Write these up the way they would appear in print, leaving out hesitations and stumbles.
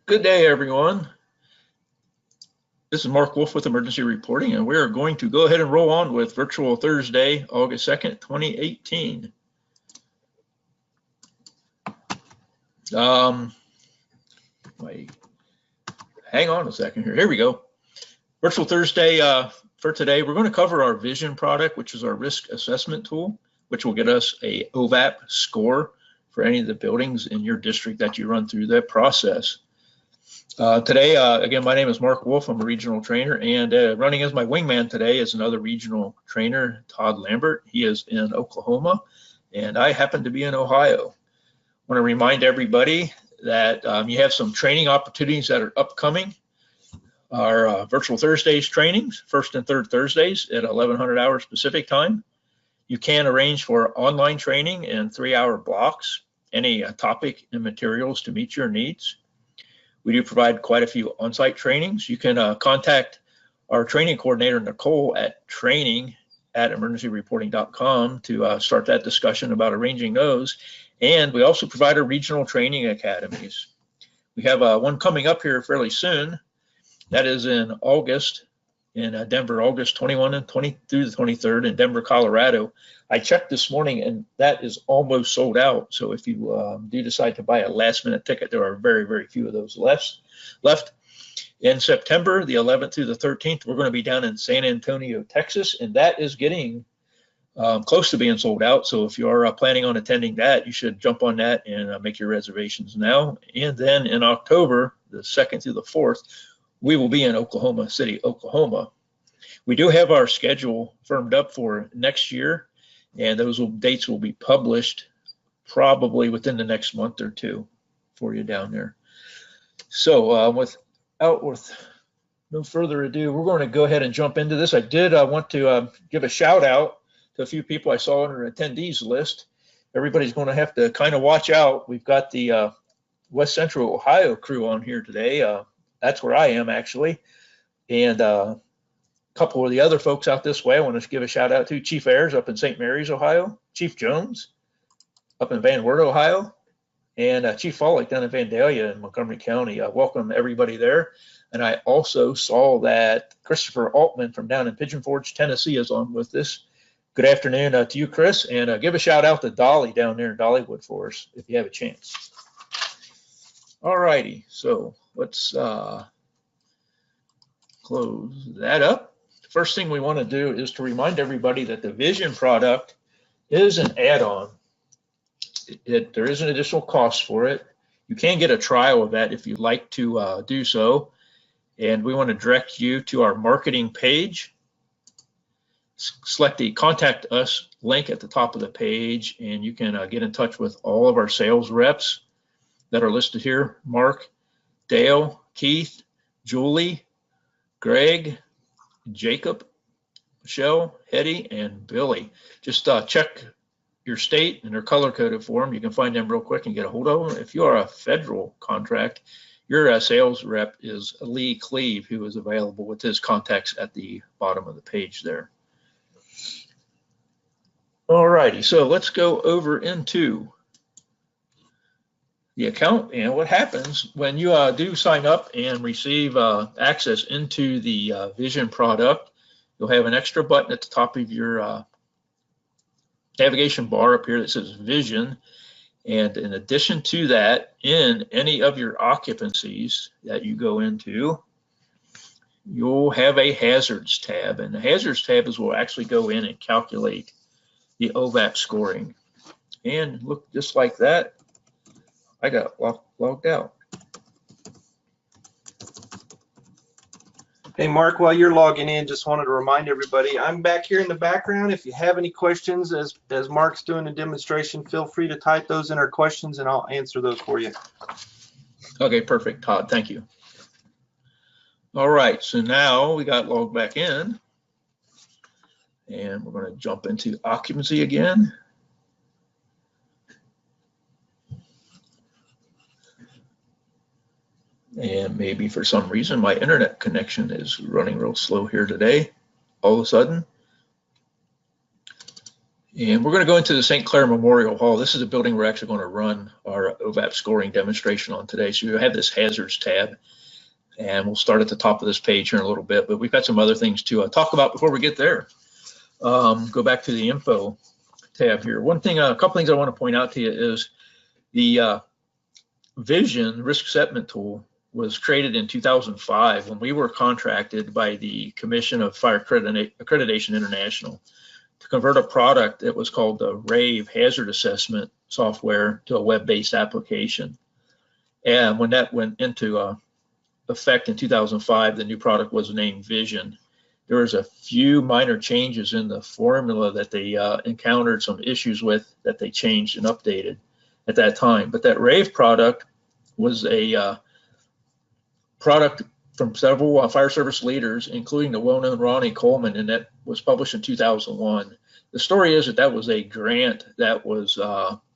Good day, everyone. This is Mark Wolf with Emergency Reporting, and we are going to go ahead and roll on with Virtual Thursday, August 2nd, 2018. Wait, hang on a second here. Here we go. Virtual Thursday for today, we're going to cover our Vision product, which is our risk assessment tool, which will get us a OVAP score for any of the buildings in your district that you run through that process. Today, again, my name is Mark Wolf. I'm a regional trainer, and running as my wingman today is another regional trainer, Todd Lambert. He is in Oklahoma, and I happen to be in Ohio. I want to remind everybody that you have some training opportunities that are upcoming. Our Virtual Thursdays trainings, first and third Thursdays at 1100 hours Pacific time. You can arrange for online training in 3-hour blocks, any topic and materials to meet your needs. We do provide quite a few on-site trainings. You can contact our training coordinator, Nicole, at training@emergencyreporting.com to start that discussion about arranging those. And we also provide our regional training academies. We have one coming up here fairly soon. That is in August in Denver, August 21 and 20 through the 23rd in Denver, Colorado. I checked this morning and that is almost sold out. So if you do decide to buy a last minute ticket, there are very, very few of those left. In September, the 11th through the 13th, we're going to be down in San Antonio, Texas, and that is getting close to being sold out. So if you are planning on attending that, you should jump on that and make your reservations now. And then in October, the 2nd through the 4th, we will be in Oklahoma City, Oklahoma. We do have our schedule firmed up for next year, and those dates will be published probably within the next month or two for you down there. So with no further ado, we're going to go ahead and jump into this. I did want to give a shout out to a few people I saw on our attendees list. Everybody's going to have to kind of watch out. We've got the West Central Ohio crew on here today. That's where I am actually. And a couple of the other folks out this way, I want to give a shout out to Chief Ayers up in St. Mary's, Ohio, Chief Jones up in Van Wert, Ohio, and Chief Follick down in Vandalia in Montgomery County. Welcome everybody there. And I also saw that Christopher Altman from down in Pigeon Forge, Tennessee is on with this. Good afternoon to you, Chris, and give a shout out to Dolly down there in Dollywood for us if you have a chance. All righty, so let's close that up. The first thing we want to do is to remind everybody that the Vision product is an add-on. There is an additional cost for it. You can get a trial of that if you'd like to do so. And we want to direct you to our marketing page. Select the Contact Us link at the top of the page, and you can get in touch with all of our sales reps that are listed here: Mark, Dale, Keith, Julie, Greg, Jacob, Michelle, Hetty, and Billy. Just check your state and their color-coded form. You can find them real quick and get a hold of them. If you are a federal contract, your sales rep is Lee Cleve, who is available with his contacts at the bottom of the page there. All righty, so let's go over into the account and what happens when you do sign up and receive access into the Vision product. You'll have an extra button at the top of your navigation bar up here that says Vision, and in addition to that, in any of your occupancies that you go into, you'll have a hazards tab, and the hazards tab is where we'll actually go in and calculate the OVAP scoring. And look, just like that, I got logged out. Hey, Mark, while you're logging in, just wanted to remind everybody, I'm back here in the background. If you have any questions as Mark's doing a demonstration, feel free to type those in our questions and I'll answer those for you. Okay, perfect, Todd, thank you. All right, so now we got logged back in, and we're going to jump into occupancy again. And maybe for some reason my internet connection is running real slow here today all of a sudden. And we're going to go into the St. Clair Memorial Hall. This is a building we're actually going to run our OVAP scoring demonstration on today. So you have this hazards tab, and we'll start at the top of this page here in a little bit, but we've got some other things to talk about before we get there. Go back to the info tab here. One thing, a couple things I want to point out to you is the Vision risk assessment tool was created in 2005 when we were contracted by the Commission of Fire Accreditation International to convert a product that was called the RAVE hazard assessment software to a web-based application. And when that went into effect in 2005, the new product was named Vision. There was a few minor changes in the formula that they encountered some issues with that they changed and updated at that time. But that RAVE product was a product from several fire service leaders, including the well-known Ronnie Coleman, and that was published in 2001. The story is that that was a grant that was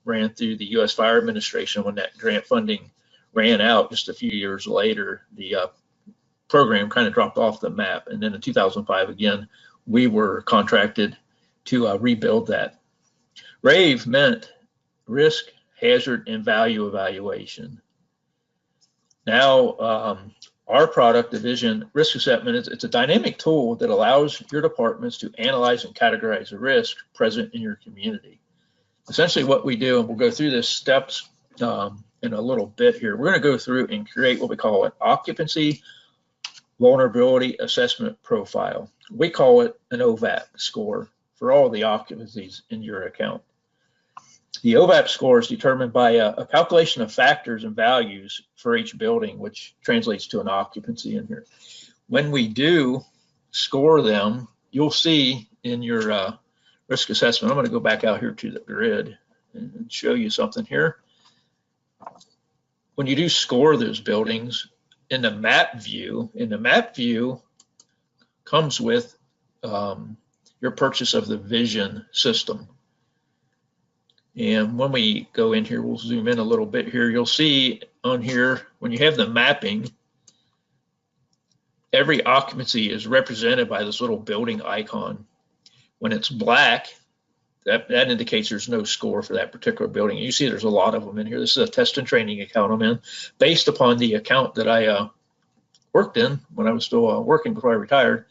ran through the U.S. Fire Administration. When that grant funding ran out just a few years later, the program kind of dropped off the map. And then in 2005, again, we were contracted to rebuild that. RAVE meant risk, hazard, and value evaluation. Now, our product, the Vision Risk Assessment, it's a dynamic tool that allows your departments to analyze and categorize the risk present in your community. Essentially what we do, and we'll go through this steps in a little bit here, we're going to go through and create what we call an occupancy vulnerability assessment profile. We call it an OVAP score for all the occupancies in your account. The OVAP score is determined by a calculation of factors and values for each building, which translates to an occupancy in here. When we do score them, you'll see in your risk assessment, I'm going to go back out here to the grid and show you something here. When you do score those buildings, in the map view comes with your purchase of the Vision system. And when we go in here, we'll zoom in a little bit here. You'll see on here, when you have the mapping, every occupancy is represented by this little building icon. When it's black, that indicates there's no score for that particular building. You see there's a lot of them in here. This is a test and training account I'm in, based upon the account that I worked in when I was still working before I retired.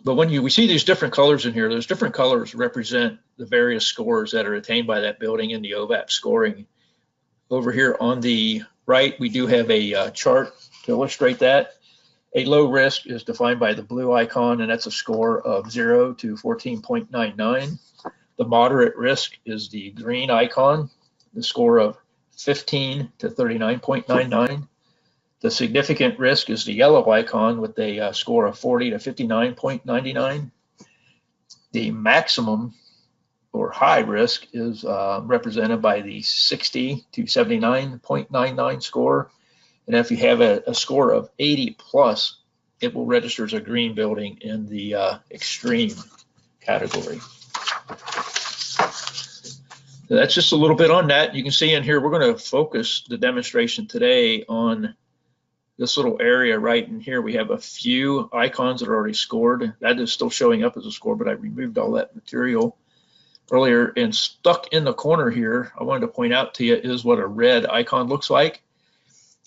But when we see these different colors in here, those different colors represent the various scores that are attained by that building in the OVAP scoring. Over here on the right, we do have a chart to illustrate that. A low risk is defined by the blue icon, and that's a score of 0 to 14.99. The moderate risk is the green icon, the score of 15 to 39.99. The significant risk is the yellow icon with a score of 40 to 59.99. The maximum or high risk is represented by the 60 to 79.99 score. And if you have a score of 80 plus, it will register as a green building in the extreme category. So that's just a little bit on that. You can see in here, we're going to focus the demonstration today on this little area right in here. We have a few icons that are already scored. That is still showing up as a score, but I removed all that material earlier. And stuck in the corner here, I wanted to point out to you, is what a red icon looks like.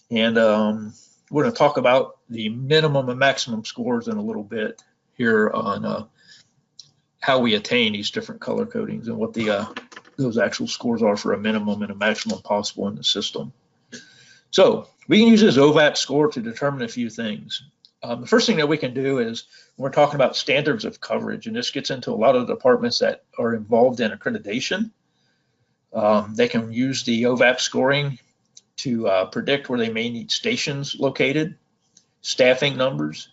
And we're going to talk about the minimum and maximum scores in a little bit here on how we attain these different color codings and what those actual scores are for a minimum and a maximum possible in the system. So we can use this OVAP score to determine a few things. The first thing that we can do is when we're talking about standards of coverage, and this gets into a lot of the departments that are involved in accreditation. They can use the OVAP scoring to predict where they may need stations located, staffing numbers,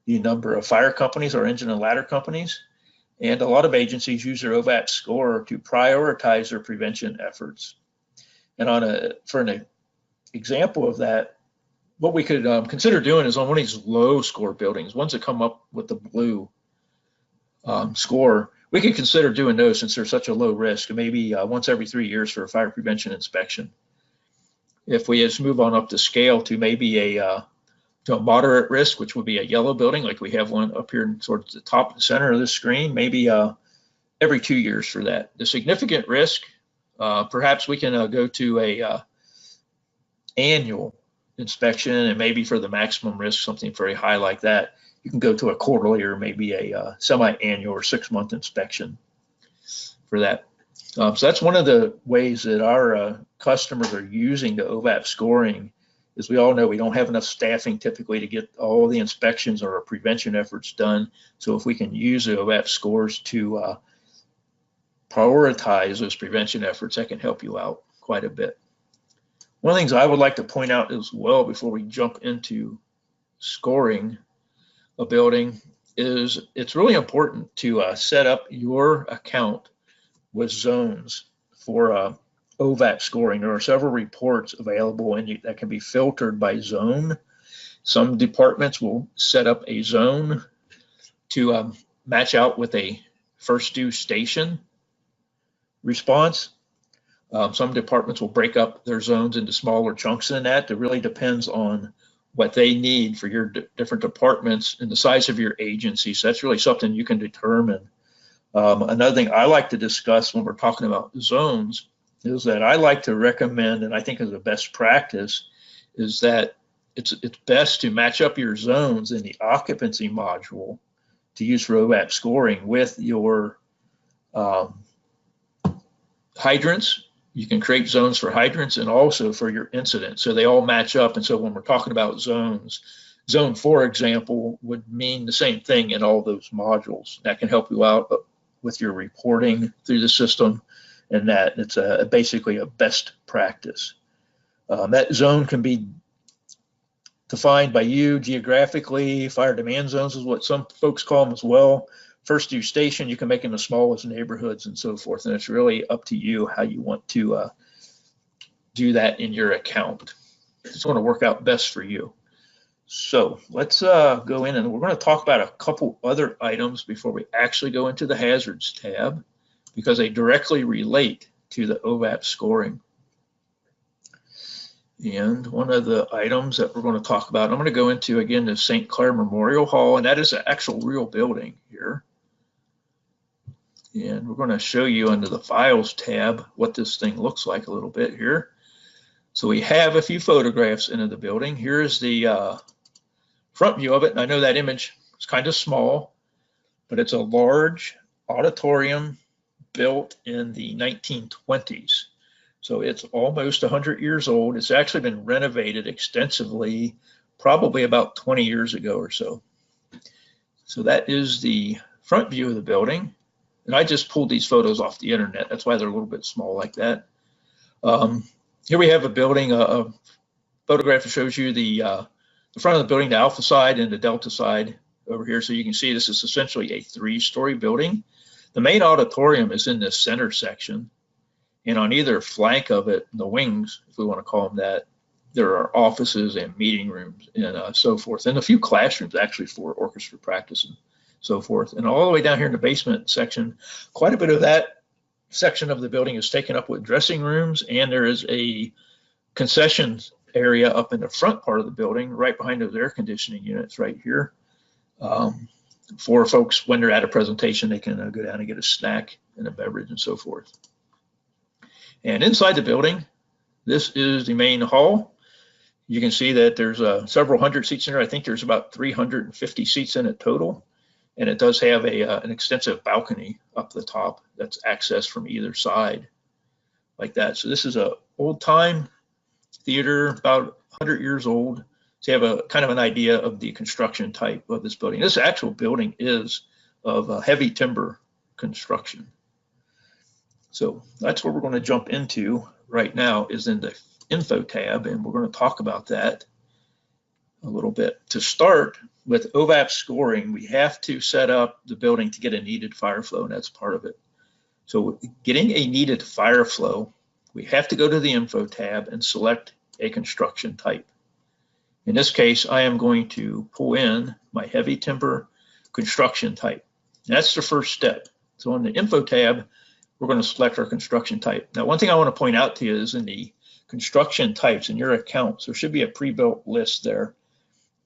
the number of fire companies or engine and ladder companies. And a lot of agencies use their OVAP score to prioritize their prevention efforts. And for an example of that, what we could consider doing is on one of these low score buildings, ones that come up with the blue score, we could consider doing those since they're such a low risk, maybe once every 3 years for a fire prevention inspection. If we just move on up the scale to maybe to a moderate risk, which would be a yellow building, like we have one up here towards the top and center of the screen, maybe every 2 years for that. The significant risk, perhaps we can go to a annual inspection, and maybe for the maximum risk, something very high like that, you can go to a quarterly or maybe a semi-annual or 6-month inspection for that. So that's one of the ways that our customers are using the OVAP scoring. As we all know, we don't have enough staffing typically to get all the inspections or our prevention efforts done. So if we can use the OVAP scores to prioritize those prevention efforts, that can help you out quite a bit. One of the things I would like to point out as well before we jump into scoring a building is it's really important to set up your account with zones for OVAP scoring. There are several reports available and that can be filtered by zone. Some departments will set up a zone to match out with a first due station response. Some departments will break up their zones into smaller chunks than that. It really depends on what they need for your different departments and the size of your agency. So that's really something you can determine. Another thing I like to discuss when we're talking about zones is that I like to recommend, and I think is a best practice, is that it's best to match up your zones in the occupancy module to use for OVAP scoring with your hydrants. You can create zones for hydrants and also for your incidents, so they all match up. And so when we're talking about zones, zone 4 example would mean the same thing in all those modules. That can help you out with your reporting through the system, and that it's basically a best practice. That zone can be defined by you geographically. Fire demand zones is what some folks call them as well. First due station, you can make them as small as neighborhoods and so forth, and it's really up to you how you want to do that in your account. It's going to work out best for you. So let's go in, and we're going to talk about a couple other items before we actually go into the hazards tab, because they directly relate to the OVAP scoring. And one of the items that we're going to talk about, I'm going to go into again the St. Clair Memorial Hall, and that is an actual real building here. And we're going to show you under the Files tab what this thing looks like a little bit here. So we have a few photographs into the building. Here's the front view of it. And I know that image is kind of small, but it's a large auditorium built in the 1920s. So it's almost 100 years old. It's actually been renovated extensively, probably about 20 years ago or so. So that is the front view of the building. And I just pulled these photos off the internet. That's why they're a little bit small like that. Here we have a building, a photograph that shows you the front of the building, the alpha side and the delta side over here. So you can see this is essentially a 3-story building. The main auditorium is in this center section. And on either flank of it, the wings, if we want to call them that, there are offices and meeting rooms and so forth. And a few classrooms actually for orchestra practice and so forth. And all the way down here in the basement section, quite a bit of that section of the building is taken up with dressing rooms, and there is a concession area up in the front part of the building right behind those air conditioning units right here. For folks, when they're at a presentation, they can go down and get a snack and a beverage and so forth. And inside the building, this is the main hall. You can see that there's several hundred seats in there. I think there's about 350 seats in it total. And it does have an extensive balcony up the top that's accessed from either side like that. So this is a old time theater, about 100 years old. So you have a kind of an idea of the construction type of this building. This actual building is of heavy timber construction. So that's where we're going to jump into right now, is in the info tab, and we're going to talk about that a little bit. To start with OVAP scoring, we have to set up the building to get a needed fire flow, and that's part of it. So getting a needed fire flow, we have to go to the info tab and select a construction type. In this case, I am going to pull in my heavy timber construction type. That's the first step. So on the info tab, we're going to select our construction type. Now, one thing I want to point out to you is in the construction types in your accounts, there should be a pre-built list there.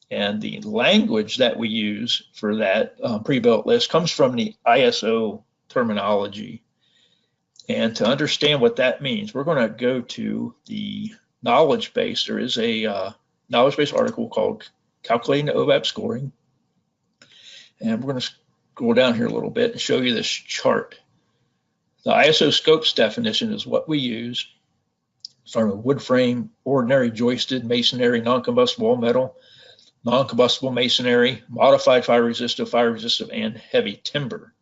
And the language that we use for that pre-built list comes from the ISO terminology. And to understand what that means, we're going to go to the knowledge base. There is a knowledge base article called Calculating the OVAP Scoring. And we're going to scroll down here a little bit and show you this chart. The ISO scopes definition is what we use. Starting with wood frame, ordinary joisted masonry, non-combustible all metal, non-combustible masonry, modified fire resistive, and heavy timber.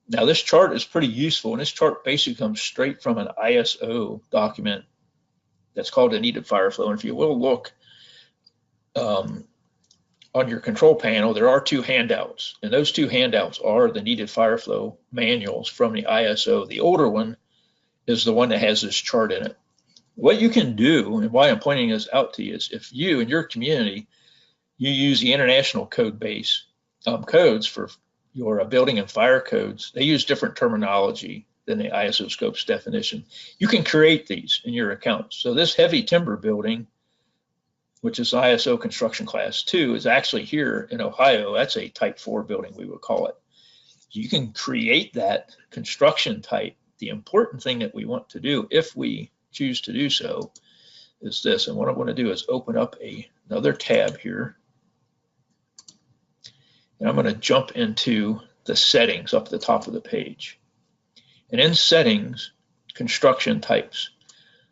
Now this chart is pretty useful, and this chart basically comes straight from an ISO document that's called a needed fire flow. And if you will look on your control panel, there are two handouts, and those two handouts are the needed fire flow manuals from the ISO. The older one is the one that has this chart in it. What you can do, and why I'm pointing this out to you, is if you in your community, you use the international code base codes for your building and fire codes, they use different terminology than the ISO scopes definition. You can create these in your account. So this heavy timber building, which is ISO construction class 2, is actually here in Ohio. That's a type 4 building, we would call it. You can create that construction type. The important thing that we want to do, if we choose to do so, is this. And what I'm going to do is open up another tab here. And I'm going to jump into the settings up at the top of the page. And in settings, construction types.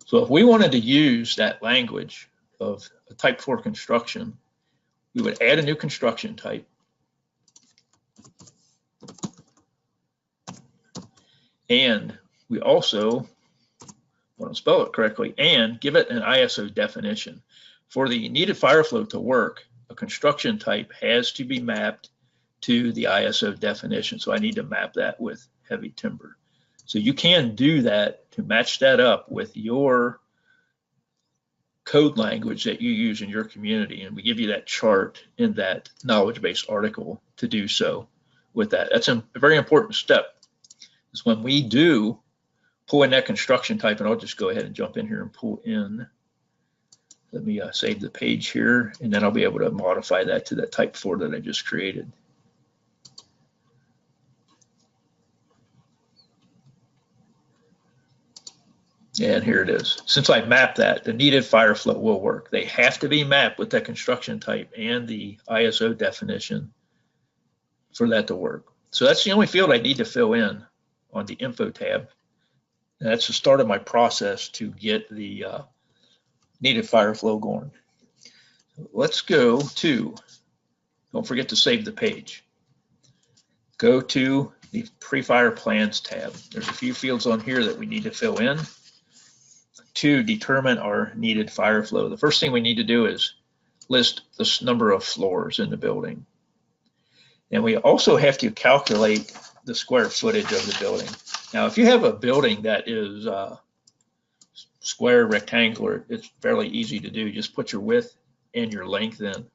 So if we wanted to use that language of a type 4 construction, we would add a new construction type. And we also want to spell it correctly and give it an ISO definition. For the needed fire flow to work, a construction type has to be mapped to the ISO definition. So I need to map that with heavy timber. So you can do that to match that up with your code language that you use in your community. And we give you that chart in that knowledge base article to do so with that. That's a very important step, is when we do pull in that construction type, and I'll just go ahead and jump in here and pull in. Let me save the page here, and then I'll be able to modify that to that type 4 that I just created. And here it is. Since I mapped that, the needed fire flow will work. They have to be mapped with that construction type and the ISO definition for that to work. So that's the only field I need to fill in on the info tab. And that's the start of my process to get the needed fire flow going. Let's go to, don't forget to save the page. Go to the pre-fire plans tab. There's a few fields on here that we need to fill in to determine our needed fire flow. The first thing we need to do is list the number of floors in the building. And we also have to calculate the square footage of the building. Now, if you have a building that is square, rectangular, it's fairly easy to do. Just put your width and your length in.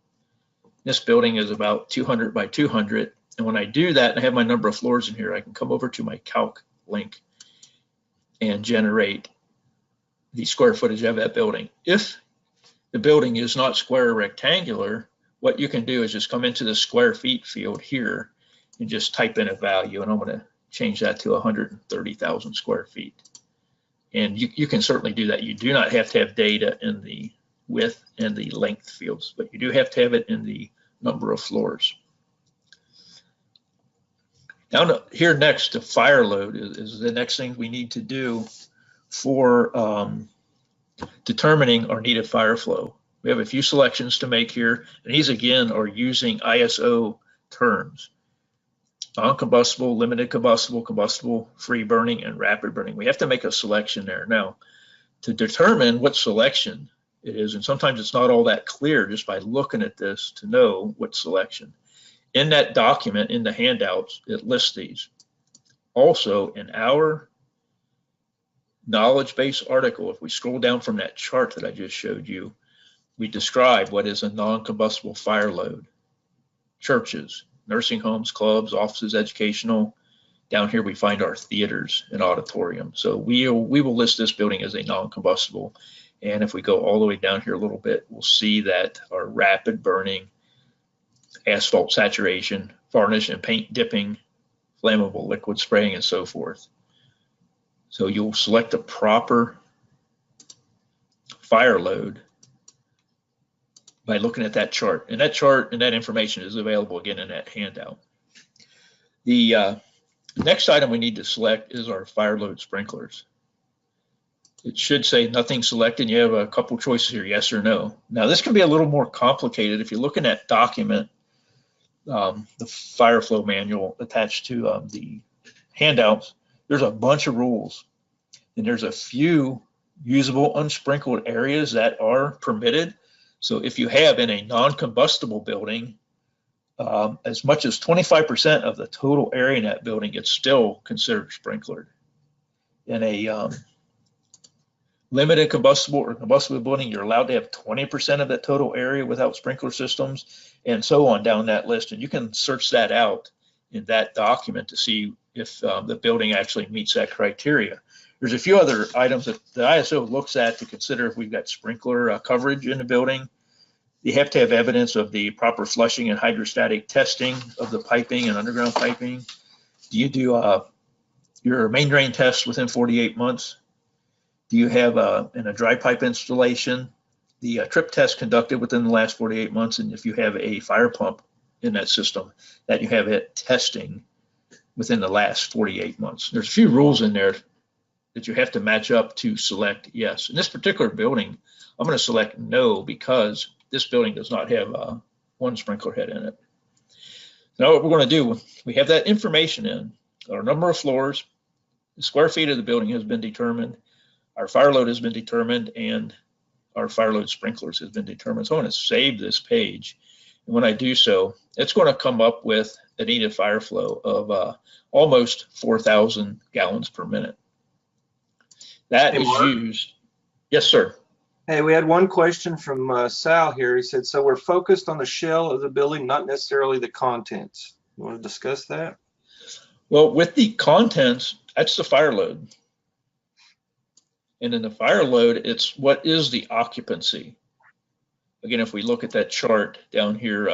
This building is about 200 by 200. And when I do that and I have my number of floors in here, I can come over to my calc link and generate the square footage of that building. If the building is not square or rectangular, what you can do is just come into the square feet field here and just type in a value. And I'm going to change that to 130,000 square feet. And you can certainly do that. You do not have to have data in the width and the length fields, but you do have to have it in the number of floors. Now here next to fire load is the next thing we need to do for determining our needed fire flow. We have a few selections to make here, and these again are using ISO terms: non-combustible, limited combustible, combustible, free burning, and rapid burning. We have to make a selection there. Now, to determine what selection it is, and sometimes it's not all that clear just by looking at this to know what selection. In that document, in the handouts, it lists these. Also, in our knowledge base article, if we scroll down from that chart that I just showed you, we describe what is a non-combustible fire load. Churches, nursing homes, clubs, offices, educational. Down here we find our theaters and auditoriums. So we will list this building as a non-combustible. And if we go all the way down here a little bit, we'll see that our rapid burning, asphalt saturation, varnish and paint dipping, flammable liquid spraying and so forth. So you'll select the proper fire load by looking at that chart. And that chart and that information is available again in that handout. The next item we need to select is our fire load sprinklers. It should say nothing selected. You have a couple choices here, yes or no. Now this can be a little more complicated. If you look in that document, the fire flow manual attached to the handouts, there's a bunch of rules. And there's a few usable unsprinkled areas that are permitted. So if you have in a non-combustible building, as much as 25% of the total area in that building, it's still considered sprinklered. In a limited combustible or combustible building, you're allowed to have 20% of that total area without sprinkler systems, and so on down that list. And you can search that out in that document to see if the building actually meets that criteria. There's a few other items that the ISO looks at to consider if we've got sprinkler coverage in the building. You have to have evidence of the proper flushing and hydrostatic testing of the piping and underground piping. Do you do your main drain test within 48 months? Do you have in a dry pipe installation, the trip test conducted within the last 48 months? And if you have a fire pump in that system, that you have it testing within the last 48 months. There's a few rules in there that you have to match up to select yes. In this particular building, I'm going to select no because this building does not have one sprinkler head in it. Now what we're going to do, we have that information in, our number of floors, the square feet of the building has been determined, our fire load has been determined, and our fire load sprinklers has been determined. So I'm going to save this page. And when I do so, it's going to come up with a needed fire flow of almost 4,000 gallons per minute. That is used. Yes, sir. Hey, we had one question from Sal here. He said, so we're focused on the shell of the building, not necessarily the contents. You want to discuss that? Well, with the contents, that's the fire load. And in the fire load, it's what is the occupancy. Again, if we look at that chart down here,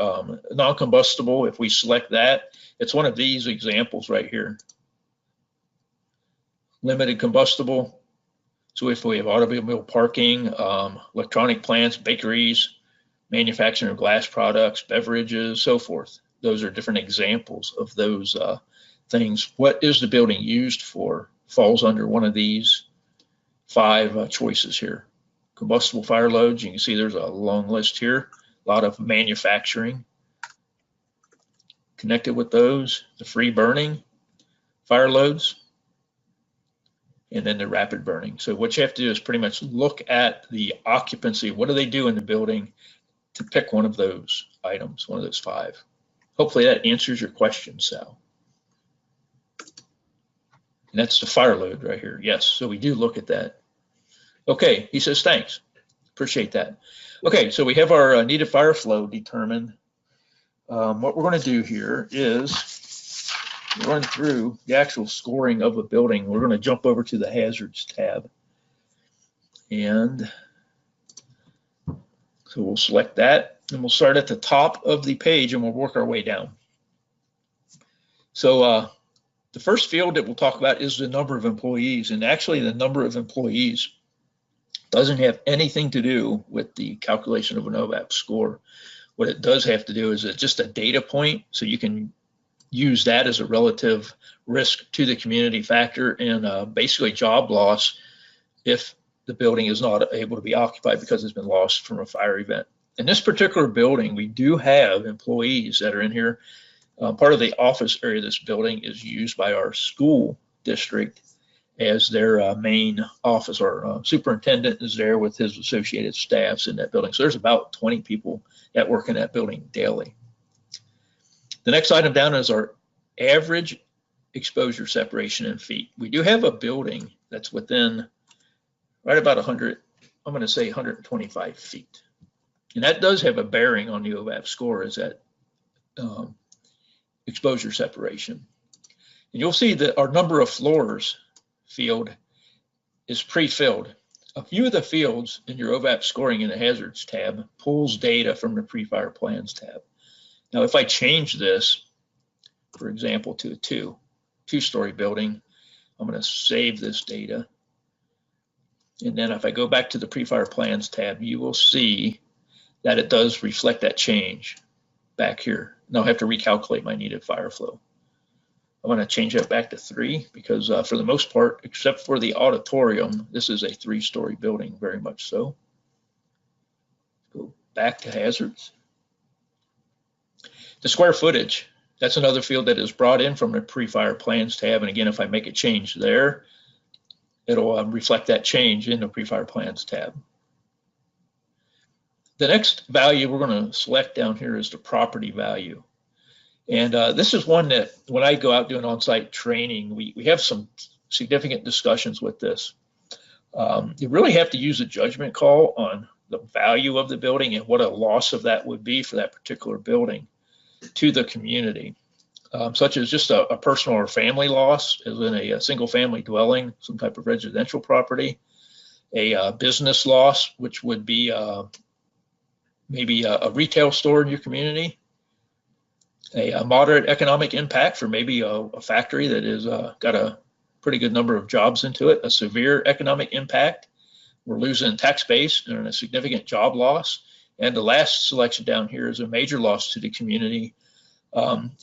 non-combustible, if we select that, it's one of these examples right here. Limited combustible. So if we have automobile parking, electronic plants, bakeries, manufacturing of glass products, beverages, so forth. Those are different examples of those things. What is the building used for? Falls under one of these 5 choices here. Combustible fire loads, you can see there's a long list here. A lot of manufacturing connected with those. The free burning fire loads, and then the rapid burning. So what you have to do is pretty much look at the occupancy. What do they do in the building to pick one of those items, one of those 5. Hopefully that answers your question, Sal. And that's the fire load right here. Yes, so we do look at that. Okay, he says, thanks. Appreciate that. Okay, so we have our needed fire flow determined. What we're going to do here is run through the actual scoring of a building. We're going to jump over to the hazards tab. And so we'll select that, and we'll start at the top of the page, and we'll work our way down. So the first field that we'll talk about is the number of employees. And actually, the number of employees doesn't have anything to do with the calculation of an OVAP score. What it does have to do is it's just a data point, so you can use that as a relative risk to the community factor and basically job loss if the building is not able to be occupied because it's been lost from a fire event. In this particular building, we do have employees that are in here. Part of the office area of this building is used by our school district as their main office. Our superintendent is there with his associated staffs in that building. So there's about 20 people that work in that building daily. The next item down is our average exposure separation in feet. We do have a building that's within right about 100, I'm going to say 125 feet. And that does have a bearing on the OVAP score, is that exposure separation. And you'll see that our number of floors field is pre-filled. A few of the fields in your OVAP scoring in the hazards tab pulls data from the pre-fire plans tab. Now, if I change this, for example, to a 2, two-story building. I'm going to save this data. And then if I go back to the pre-fire plans tab, you will see that it does reflect that change back here. Now I have to recalculate my needed fire flow. I want to change that back to 3 because for the most part, except for the auditorium, this is a 3-story building, very much so. Go back to hazards. The square footage, that's another field that is brought in from the pre-fire plans tab. And again, if I make a change there, it'll reflect that change in the pre-fire plans tab. The next value we're going to select down here is the property value. And this is one that when I go out doing on-site training, we have some significant discussions with this. You really have to use a judgment call on the value of the building and what a loss of that would be for that particular building to the community, such as just a personal or family loss, as in a single family dwelling, some type of residential property, a business loss, which would be maybe a retail store in your community, a moderate economic impact for maybe a factory that is got a pretty good number of jobs into it, a severe economic impact, we're losing tax base and a significant job loss. And the last selection down here is a major loss to the community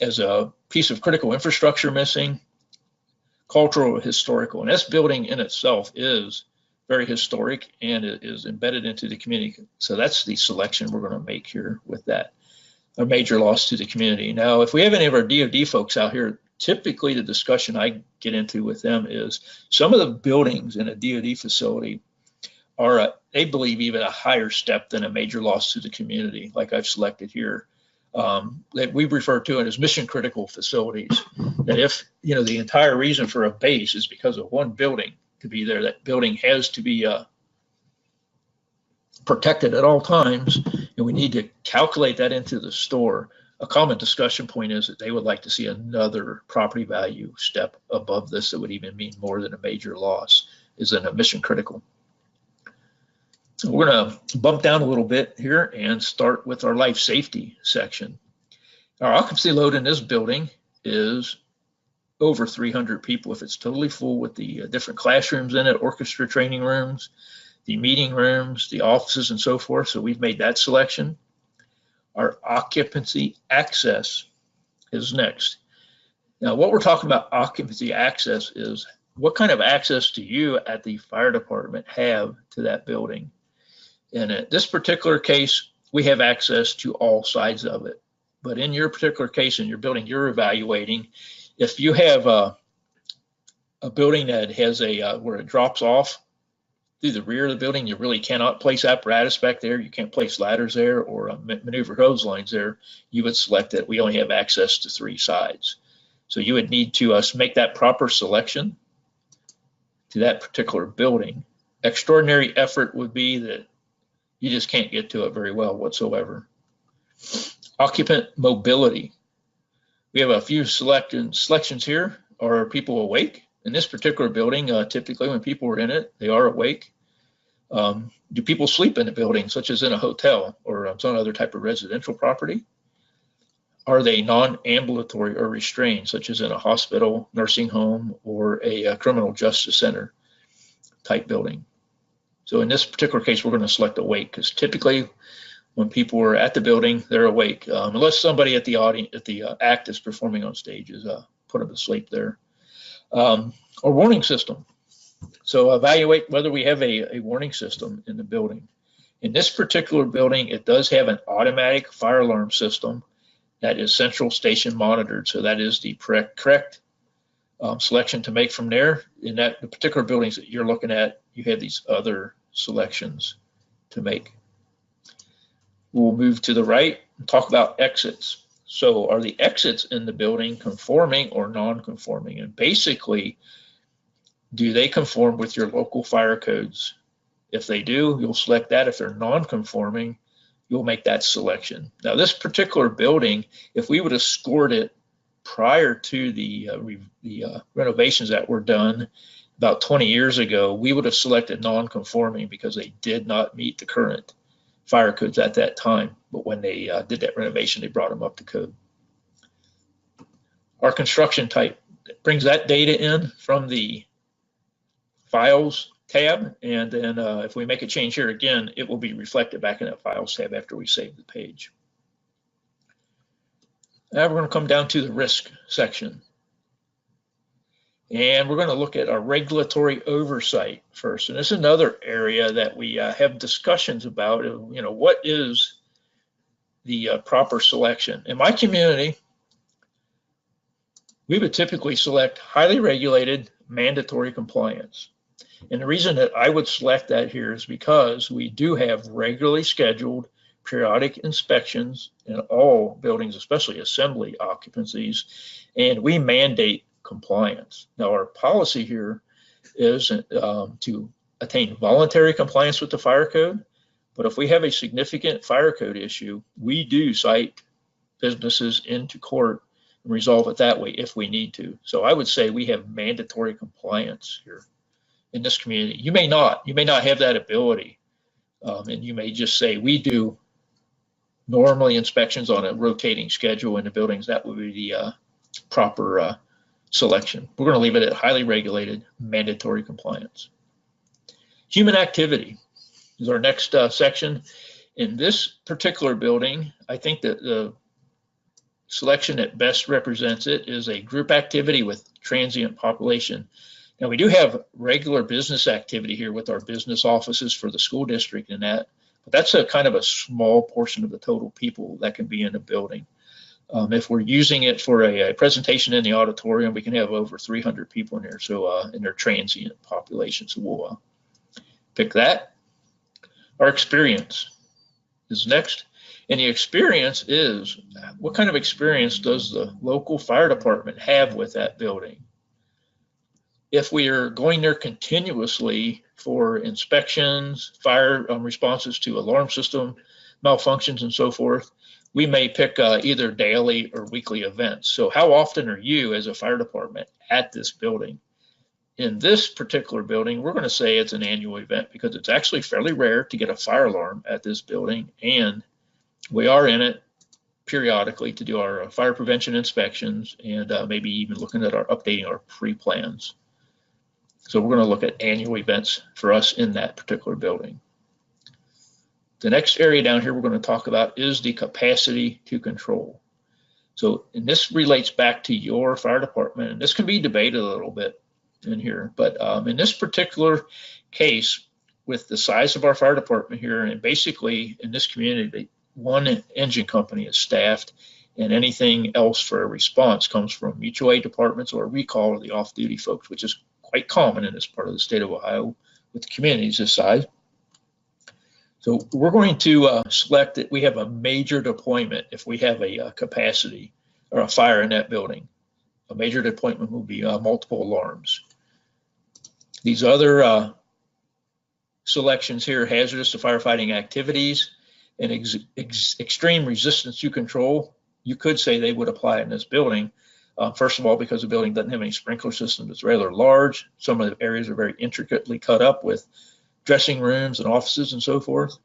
as a piece of critical infrastructure missing, cultural or historical. And this building in itself is very historic and it is embedded into the community. So that's the selection we're going to make here with that, a major loss to the community. Now, if we have any of our DoD folks out here, typically the discussion I get into with them is some of the buildings in a DoD facility are, they believe, even a higher step than a major loss to the community, like I've selected here. That we refer to it as mission critical facilities. That if, you know, the entire reason for a base is because of one building to be there, that building has to be protected at all times, and we need to calculate that into the store. A common discussion point is that they would like to see another property value step above this that would even mean more than a major loss is in a mission critical. So we're going to bump down a little bit here and start with our life safety section. Our occupancy load in this building is over 300 people if it's totally full with the different classrooms in it, orchestra training rooms, the meeting rooms, the offices, and so forth. So we've made that selection. Our occupancy access is next. Now, what we're talking about occupancy access is what kind of access do you at the fire department have to that building? And in this particular case, we have access to all sides of it. But in your particular case, in your building you're evaluating, if you have a building that has where it drops off through the rear of the building, you really cannot place apparatus back there. You can't place ladders there or maneuver hose lines there. You would select that we only have access to 3 sides. So you would need to make that proper selection to that particular building. Extraordinary effort would be that you just can't get to it very well whatsoever. Occupant mobility. We have a few selections here. Are people awake? In this particular building, typically when people are in it, they are awake. Do people sleep in the building, such as in a hotel or some other type of residential property? Are they non-ambulatory or restrained, such as in a hospital, nursing home, or a criminal justice center type building? So in this particular case, we're going to select awake because typically when people are at the building, they're awake, unless somebody at the audience, at the act is performing on stage is put them to sleep there. Or warning system. So evaluate whether we have a warning system in the building. In this particular building, it does have an automatic fire alarm system that is central station monitored. So that is the correct selection to make from there. In the particular buildings that you're looking at, you have these other selections to make. We'll move to the right and talk about exits. So are the exits in the building conforming or non-conforming? And basically, do they conform with your local fire codes? If they do, you'll select that. If they're non-conforming, you'll make that selection. Now, this particular building, if we would have scored it prior to the renovations that were done about 20 years ago, we would have selected non-conforming because they did not meet the current fire codes at that time. But when they did that renovation, they brought them up to code. Our construction type. it brings that data in from the Files tab, and then if we make a change here again, it will be reflected back in that Files tab after we save the page. Now we're going to come down to the risk section. And we're going to look at our regulatory oversight first. And this is another area that we have discussions about, what is the proper selection. In my community, we would typically select highly regulated mandatory compliance. And the reason that I would select that here is because we do have regularly scheduled periodic inspections in all buildings, especially assembly occupancies, and we mandate compliance. Now, our policy here is to attain voluntary compliance with the fire code, but if we have a significant fire code issue, we do cite businesses into court and resolve it that way if we need to. So I would say we have mandatory compliance here in this community. You may not have that ability, and you may just say we do normally inspections on a rotating schedule in the buildings. That would be the proper selection. We're going to leave it at highly regulated, mandatory compliance. Human activity is our next section. In this particular building, I think that the selection that best represents it is a group activity with transient population. Now, we do have regular business activity here with our business offices for the school district and that, but that's a kind of a small portion of the total people that can be in a building. If we're using it for a presentation in the auditorium, we can have over 300 people in there, so in their transient population. So we'll pick that. Our experience is next. And the experience is, what kind of experience does the local fire department have with that building? If we are going there continuously for inspections, fire responses to alarm system malfunctions and so forth, we may pick either daily or weekly events. So how often are you as a fire department at this building? In this particular building, we're going to say it's an annual event because it's actually fairly rare to get a fire alarm at this building, and we are in it periodically to do our fire prevention inspections and maybe even looking at updating our pre-plans. So we're going to look at annual events for us in that particular building. The next area down here we're going to talk about is the capacity to control. So, and this relates back to your fire department, and this can be debated a little bit in here, but in this particular case, with the size of our fire department here, and basically in this community, one engine company is staffed, and anything else for a response comes from mutual aid departments or recall of the off-duty folks, which is quite common in this part of the state of Ohio with communities this size. So we're going to select that we have a major deployment if we have a capacity or a fire in that building. A major deployment will be multiple alarms. These other selections here, hazardous to firefighting activities and extreme resistance to control, you could say they would apply in this building. First of all, because the building doesn't have any sprinkler system, it's rather large. Some of the areas are very intricately cut up with dressing rooms and offices and so forth.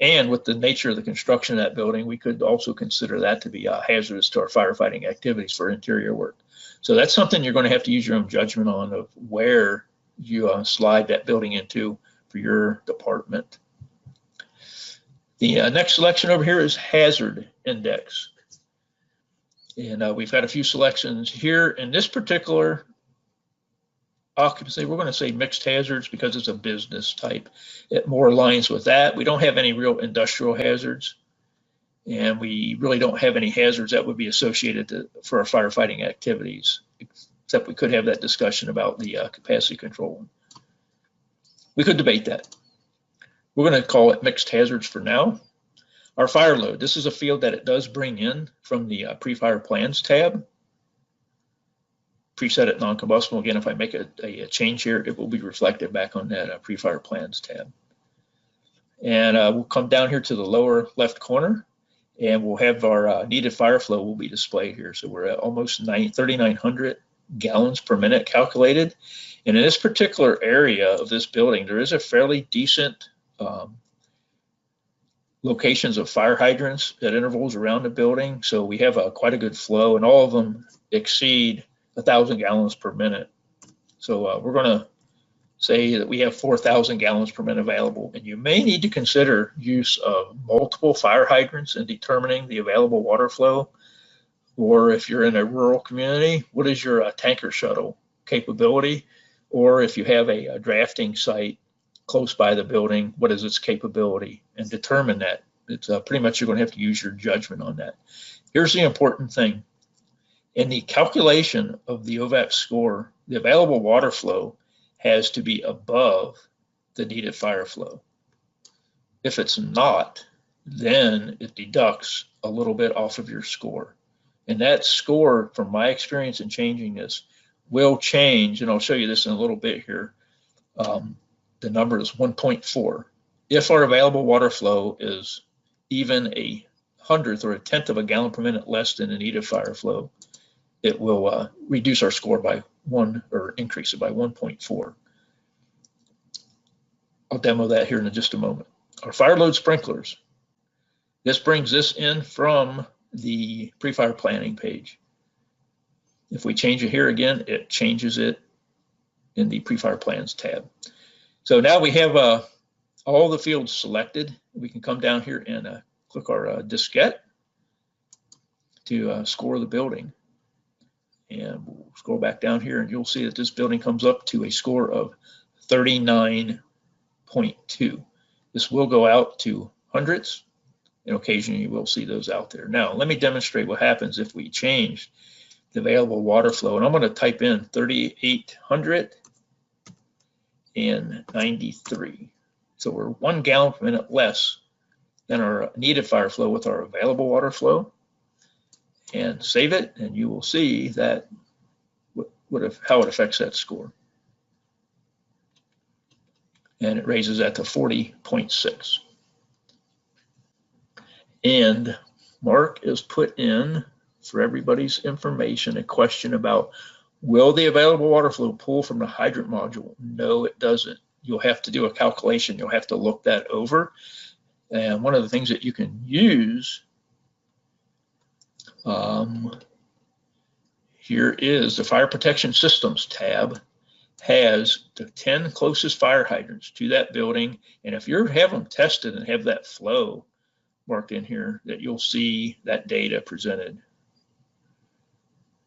And with the nature of the construction of that building, we could also consider that to be hazardous to our firefighting activities for interior work. So that's something you're going to have to use your own judgment on of where you slide that building into for your department. The next selection over here is hazard index. And we've got a few selections here. In this particular occupancy, we're going to say mixed hazards because it's a business type. It more aligns with that. We don't have any real industrial hazards, and we really don't have any hazards that would be associated for our firefighting activities, except we could have that discussion about the capacity control. We could debate that. We're going to call it mixed hazards for now. Our fire load, this is a field that it does bring in from the pre-fire plans tab. Preset it non-combustible. Again, if I make a change here, it will be reflected back on that pre-fire plans tab. And we'll come down here to the lower left corner, and we'll have our needed fire flow will be displayed here. So we're at almost 3,900 gallons per minute calculated. And in this particular area of this building, there is a fairly decent locations of fire hydrants at intervals around the building. So we have quite a good flow, and all of them exceed 1,000 gallons per minute. So we're going to say that we have 4,000 gallons per minute available, and you may need to consider use of multiple fire hydrants in determining the available water flow. Or if you're in a rural community, what is your tanker shuttle capability? Or if you have a drafting site close by the building, what is its capability? And determine that. It's pretty much you're going to have to use your judgment on that. Here's the important thing. In the calculation of the OVAP score, the available water flow has to be above the needed fire flow. If it's not, then it deducts a little bit off of your score. And that score, from my experience in changing this, will change, and I'll show you this in a little bit here. The number is 1.4. If our available water flow is even a 100th or a 10th of a gallon per minute less than the needed fire flow, it will reduce our score by 1 or increase it by 1.4. I'll demo that here in just a moment. Our fire load sprinklers. This brings this in from the pre-fire planning page. If we change it here again, it changes it in the pre-fire plans tab. So now we have all the fields selected. We can come down here and click our diskette to score the building. And we'll scroll back down here and you'll see that this building comes up to a score of 39.2. This will go out to hundreds, and occasionally you will see those out there. Now, let me demonstrate what happens if we change the available water flow. And I'm going to type in 3,893. So we're 1 gallon per minute less than our needed fire flow with our available water flow. And save it, and you will see that how it affects that score. And it raises that to 40.6. And Mark has put in, for everybody's information, a question about, will the available water flow pull from the hydrant module? No, it doesn't. You'll have to do a calculation. You'll have to look that over. And one of the things that you can use here is the Fire Protection Systems tab, has the 10 closest fire hydrants to that building. And if you have them tested and have that flow marked in here, that you'll see that data presented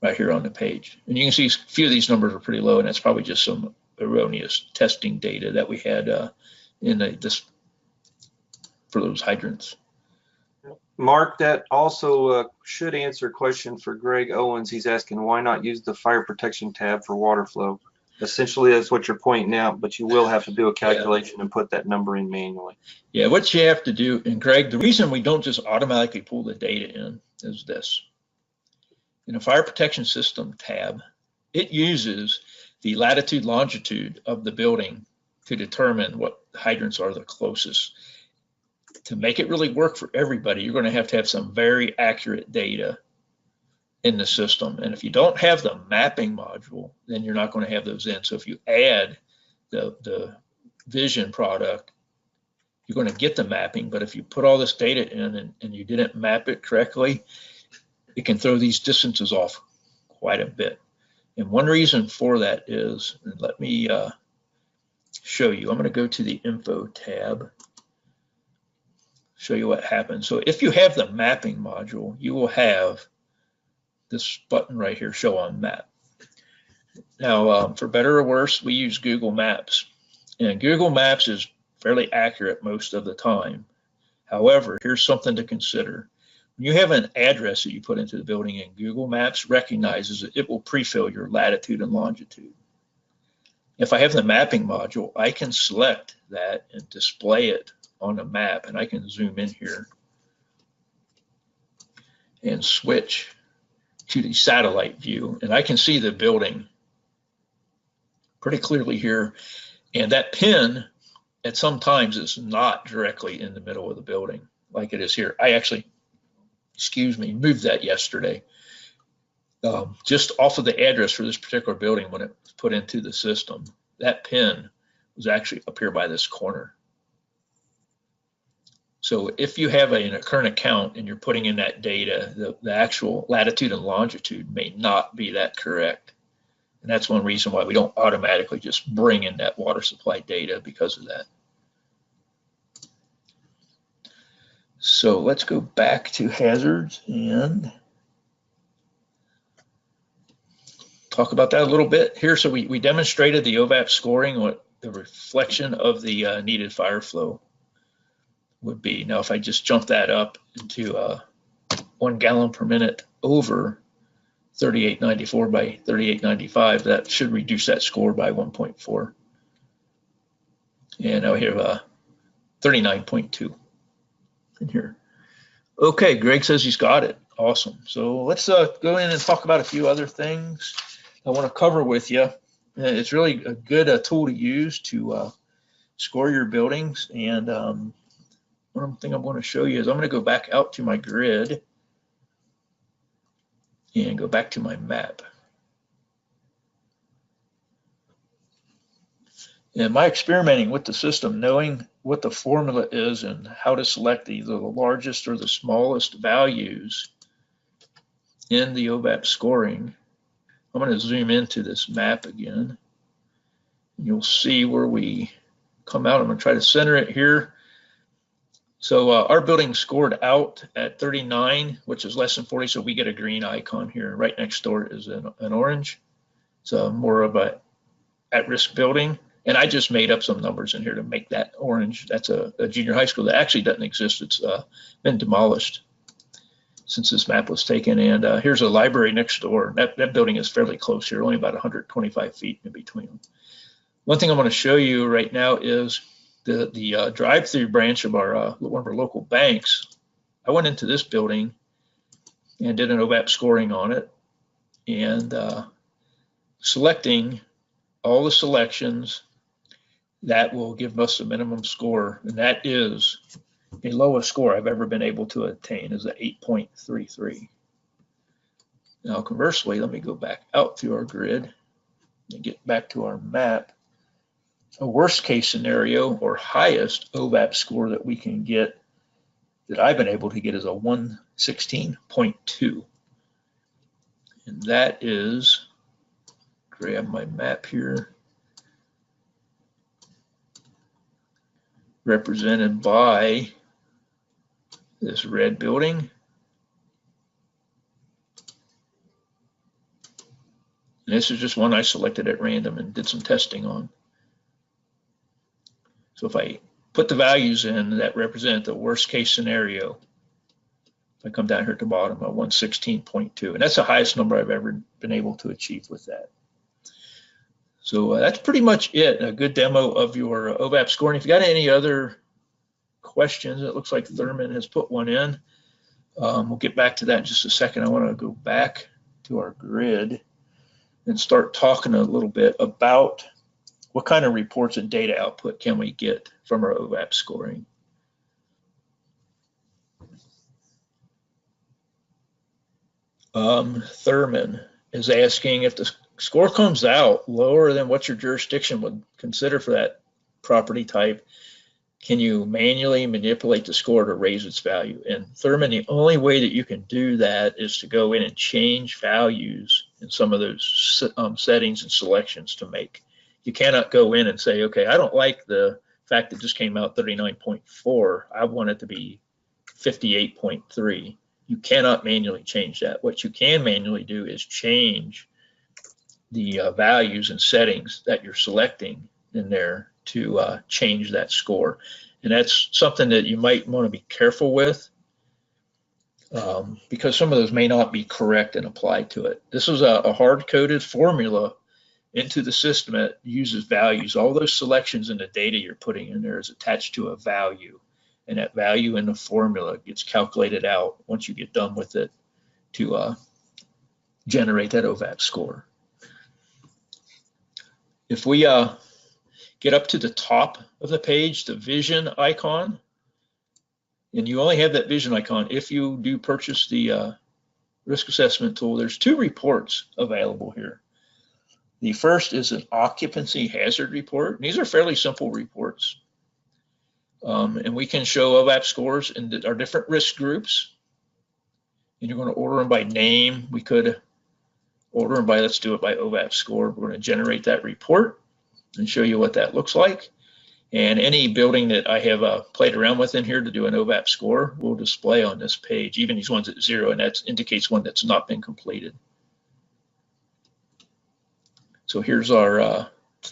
right here on the page. And you can see a few of these numbers are pretty low, and that's probably just some erroneous testing data that we had for those hydrants. Mark, that also should answer a question for Greg Owens. He's asking, why not use the fire protection tab for water flow? Essentially, that's what you're pointing out, but you will have to do a calculation and put that number in manually. Yeah, what you have to do, and Greg, the reason we don't just automatically pull the data in is this. In the Fire Protection System tab, it uses the latitude, longitude of the building to determine what hydrants are the closest. To make it really work for everybody, you're going to have some very accurate data in the system. And if you don't have the mapping module, then you're not going to have those in. So if you add the vision product, you're going to get the mapping. But if you put all this data in and you didn't map it correctly, it can throw these distances off quite a bit. And one reason for that is, and let me show you. I'm going to go to the Info tab, show you what happens. So if you have the mapping module, you will have this button right here, Show on Map. Now, for better or worse, we use Google Maps. And Google Maps is fairly accurate most of the time. However, here's something to consider. When you have an address that you put into the building, and Google Maps recognizes it, it will pre-fill your latitude and longitude. If I have the mapping module, I can select that and display it on a map, and I can zoom in here and switch to the satellite view, and I can see the building pretty clearly here. And that pin at some times is not directly in the middle of the building like it is here. I actually, moved that yesterday. Just off of the address for this particular building when it was put into the system, that pin was actually up here by this corner. So if you have a current account and you're putting in that data, the actual latitude and longitude may not be that correct. And that's one reason why we don't automatically just bring in that water supply data because of that. So let's go back to hazards and talk about that a little bit here. So we demonstrated the OVAP scoring, what the reflection of the needed fire flow would be. Now, if I just jump that up into 1 gallon per minute over 3894 by 3895, that should reduce that score by 1.4. And now we have 39.2 in here. Okay, Greg says he's got it. Awesome. So let's go in and talk about a few other things I want to cover with you. It's really a good tool to use to score your buildings. And one thing I want to show you is I'm going to go back out to my grid and go back to my map. And my experimenting with the system, knowing what the formula is and how to select either the largest or the smallest values in the OVAP scoring, I'm going to zoom into this map again. You'll see where we come out. I'm going to try to center it here. So our building scored out at 39, which is less than 40, so we get a green icon here. Right next door is an orange. It's more of a at-risk building. And I just made up some numbers in here to make that orange. That's a junior high school that actually doesn't exist. It's been demolished since this map was taken. And here's a library next door. That building is fairly close here, only about 125 feet in between them. One thing I want to show you right now is the drive-through branch of our one of our local banks. I went into this building and did an OVAP scoring on it, and selecting all the selections that will give us a minimum score, and that is the lowest score I've ever been able to attain, is a 8.33. Now, conversely, let me go back out to our grid and get back to our map. A worst case scenario or highest OVAP score that we can get, that I've been able to get, is a 116.2. And that is, grab my map here, represented by this red building. And this is just one I selected at random and did some testing on. So if I put the values in that represent the worst case scenario, if I come down here at the bottom, a 116.2, and that's the highest number I've ever been able to achieve with that. So that's pretty much it, a good demo of your OVAP scoring. If you got any other questions, it looks like Thurman has put one in. We'll get back to that in just a second. I want to go back to our grid and start talking a little bit about what kind of reports and data output can we get from our OVAP scoring. Thurman is asking, if the score comes out lower than what your jurisdiction would consider for that property type, can you manually manipulate the score to raise its value? And Thurman, the only way that you can do that is to go in and change values in some of those settings and selections to make. You cannot go in and say, okay, I don't like the fact that this came out 39.4. I want it to be 58.3. You cannot manually change that. What you can manually do is change the values and settings that you're selecting in there to change that score. And that's something that you might want to be careful with, because some of those may not be correct and applied to it. This is a hard-coded formula into the system that uses values. All those selections and the data you're putting in there is attached to a value, and that value in the formula gets calculated out once you get done with it to generate that OVAP score. If we get up to the top of the page, the vision icon, and you only have that vision icon if you do purchase the risk assessment tool, there's two reports available here. The first is an occupancy hazard report. These are fairly simple reports. And we can show OVAP scores in our different risk groups. And you're going to order them by name. We could order, and let's do it by OVAP score. We're going to generate that report and show you what that looks like. And any building that I have played around with in here to do an OVAP score will display on this page, even these ones at 0, and that indicates one that's not been completed. So here's our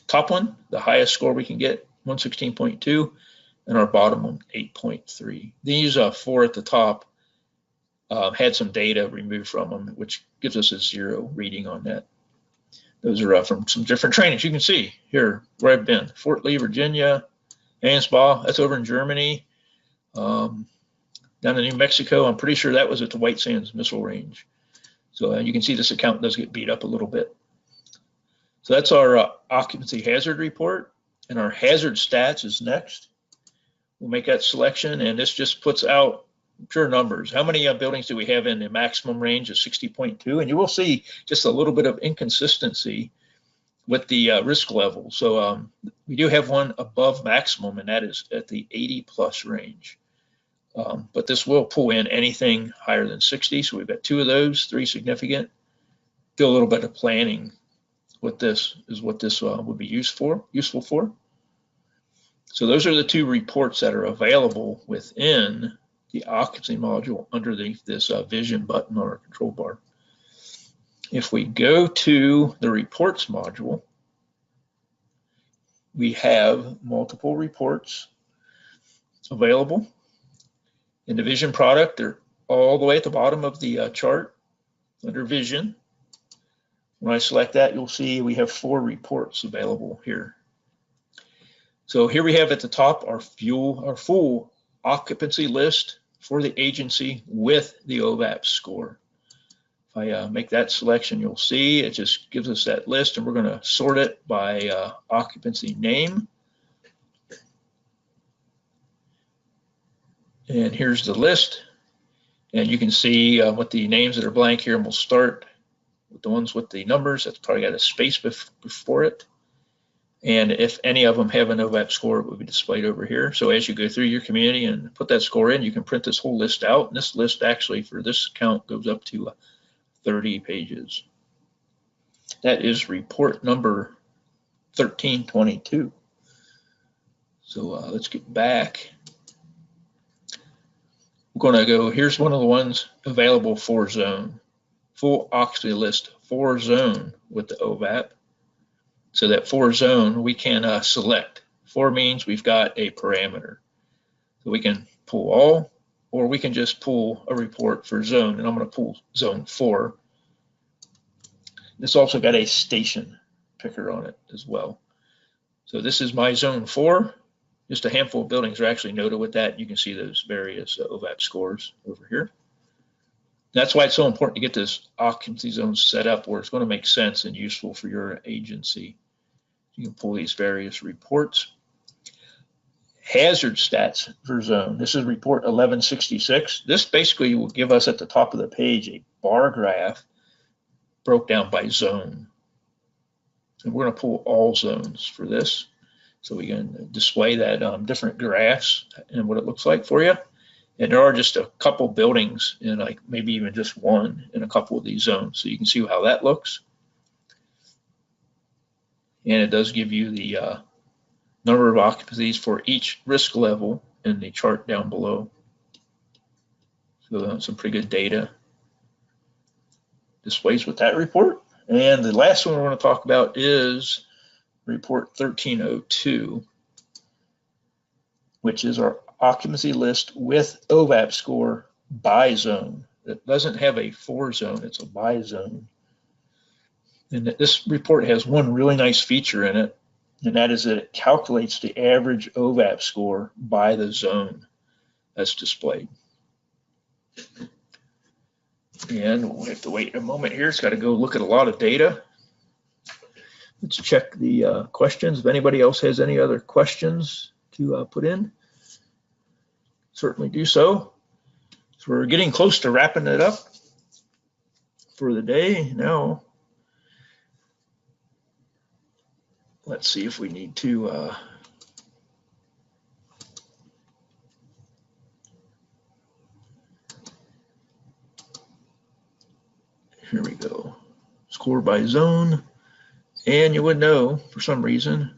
top one, the highest score we can get, 116.2, and our bottom one, 8.3. These 4 at the top had some data removed from them, which gives us a 0 reading on that. Those are from some different trainings. You can see here where I've been, Fort Lee, Virginia, Ansbach, that's over in Germany, down in New Mexico. I'm pretty sure that was at the White Sands Missile Range. So you can see this account does get beat up a little bit. So that's our occupancy hazard report, and our hazard stats is next. We'll make that selection, and this just puts out pure numbers. How many buildings do we have in the maximum range of 60.2? And you will see just a little bit of inconsistency with the risk level. So we do have one above maximum, and that is at the 80+ range. But this will pull in anything higher than 60. So we've got 2 of those, 3 significant. Do a little bit of planning with this is what this would be useful for. So those are the 2 reports that are available within the occupancy module underneath this vision button on our control bar. If we go to the reports module, we have multiple reports available. In the vision product, they're all the way at the bottom of the chart under vision. When I select that, you'll see we have 4 reports available here. So here we have at the top our full occupancy list for the agency with the OVAP score. If I make that selection, you'll see it just gives us that list, and we're going to sort it by occupancy name. And here's the list. And you can see what the names that are blank here, and we'll start with the ones with the numbers. That's probably got a space before it. And if any of them have an OVAP score, it will be displayed over here. So as you go through your community and put that score in, you can print this whole list out. And this list actually for this account goes up to 30 pages. That is report number 1322. So let's get back. We're going to go, here's one of the ones available for zone. Full occupancy list for zone with the OVAP. So that for zone, we can select. For means we've got a parameter. So we can pull all, or we can just pull a report for zone, and I'm going to pull zone 4. This also got a station picker on it as well. So this is my zone 4. Just a handful of buildings are actually noted with that. You can see those various OVAP scores over here. That's why it's so important to get this occupancy zone set up where it's going to make sense and useful for your agency. You can pull these various reports. Hazard stats for zone. This is report 1166. This basically will give us at the top of the page a bar graph broke down by zone. And we're going to pull all zones for this. So we can display that different graphs and what it looks like for you. And there are just a couple buildings, and like maybe even just one in a couple of these zones. So you can see how that looks. And it does give you the number of occupancies for each risk level in the chart down below. So some pretty good data displays with that report. And the last one we're going to talk about is report 1302, which is our occupancy list with OVAP score by zone. It doesn't have a for zone, it's a by zone. And this report has one really nice feature in it, and that is that it calculates the average OVAP score by the zone that's displayed. And we'll have to wait a moment here. It's got to go look at a lot of data. Let's check the questions. If anybody else has any other questions to put in, certainly do so. So we're getting close to wrapping it up for the day now. Let's see if we need to here we go. score by zone, and you would know for some reason.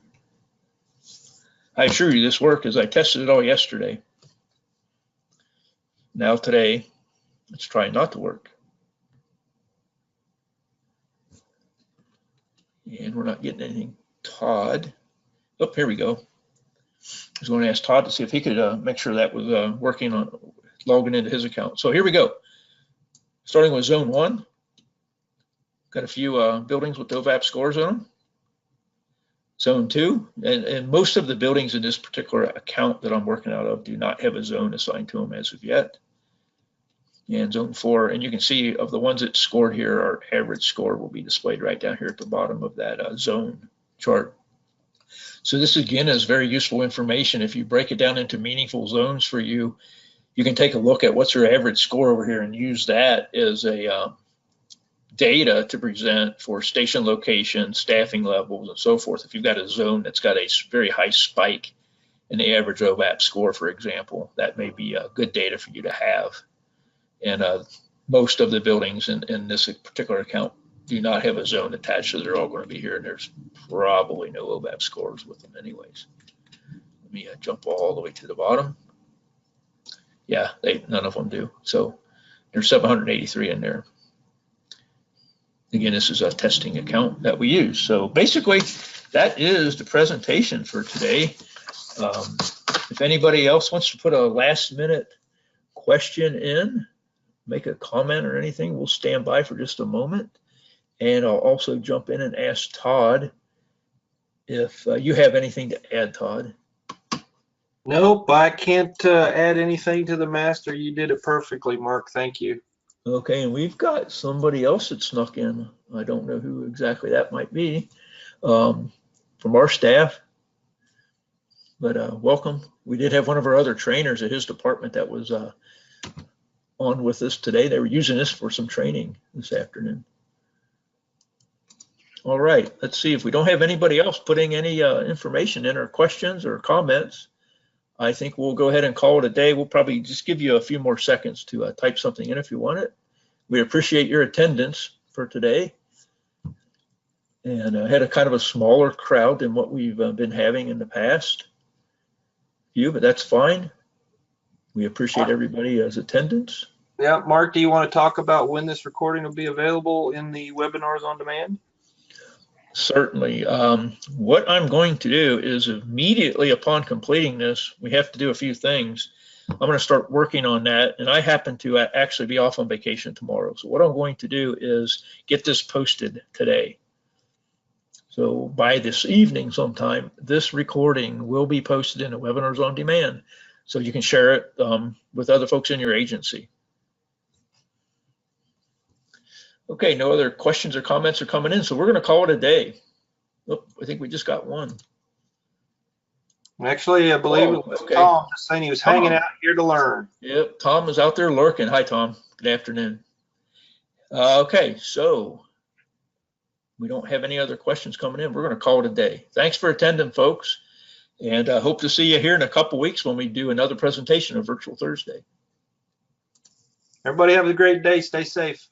I assure you this worked as I tested it all yesterday. Now today, it's trying not to work. And we're not getting anything. Todd. Oh, here we go. I was going to ask Todd to see if he could make sure that was working on logging into his account. So here we go. Starting with zone 1. Got a few buildings with OVAP scores on them. Zone 2, and most of the buildings in this particular account that I'm working out of do not have a zone assigned to them as of yet. And zone 4, and you can see of the ones that scored here, our average score will be displayed right down here at the bottom of that zone chart. So this again is very useful information. If you break it down into meaningful zones for you, you can take a look at what's your average score over here and use that as a data to present for station location, staffing levels, and so forth. If you've got a zone that's got a very high spike in the average OVAP score, for example, that may be good data for you to have. And most of the buildings in this particular account do not have a zone attached, so they're all going to be here, and there's probably no OVAP scores with them anyways. Let me jump all the way to the bottom. Yeah, none of them do. So there's 783 in there. Again, this is a testing account that we use. So basically, that is the presentation for today. If anybody else wants to put a last-minute question in, make a comment or anything, we'll stand by for just a moment. And I'll also jump in and ask Todd if you have anything to add, Todd. Nope, I can't add anything to the master. You did it perfectly, Mark. Thank you. Okay, and we've got somebody else that snuck in. I don't know who exactly that might be from our staff, but welcome. We did have one of our other trainers at his department that was on with us today. They were using this for some training this afternoon. All right, let's see if we don't have anybody else putting any information in or questions or comments. I think we'll go ahead and call it a day. We'll probably just give you a few more seconds to type something in if you want it. We appreciate your attendance for today. And had a kind of a smaller crowd than what we've been having in the past. But that's fine. We appreciate everybody's attendance. Yeah, Mark, do you want to talk about when this recording will be available in the webinars on demand? Certainly. What I'm going to do is immediately upon completing this, we have to do a few things. I'm going to start working on that, and I happen to actually be off on vacation tomorrow. So what I'm going to do is get this posted today. So by this evening sometime, this recording will be posted in the webinars on demand, so you can share it with other folks in your agency. Okay, no other questions or comments are coming in, so we're going to call it a day. Oh, I think we just got one. Actually, I believe it was Tom just saying he was hanging out here to learn. Yep, Tom is out there lurking. Hi, Tom. Good afternoon. Okay, so we don't have any other questions coming in. We're going to call it a day. Thanks for attending, folks, and I hope to see you here in a couple weeks when we do another presentation of Virtual Thursday. Everybody have a great day. Stay safe.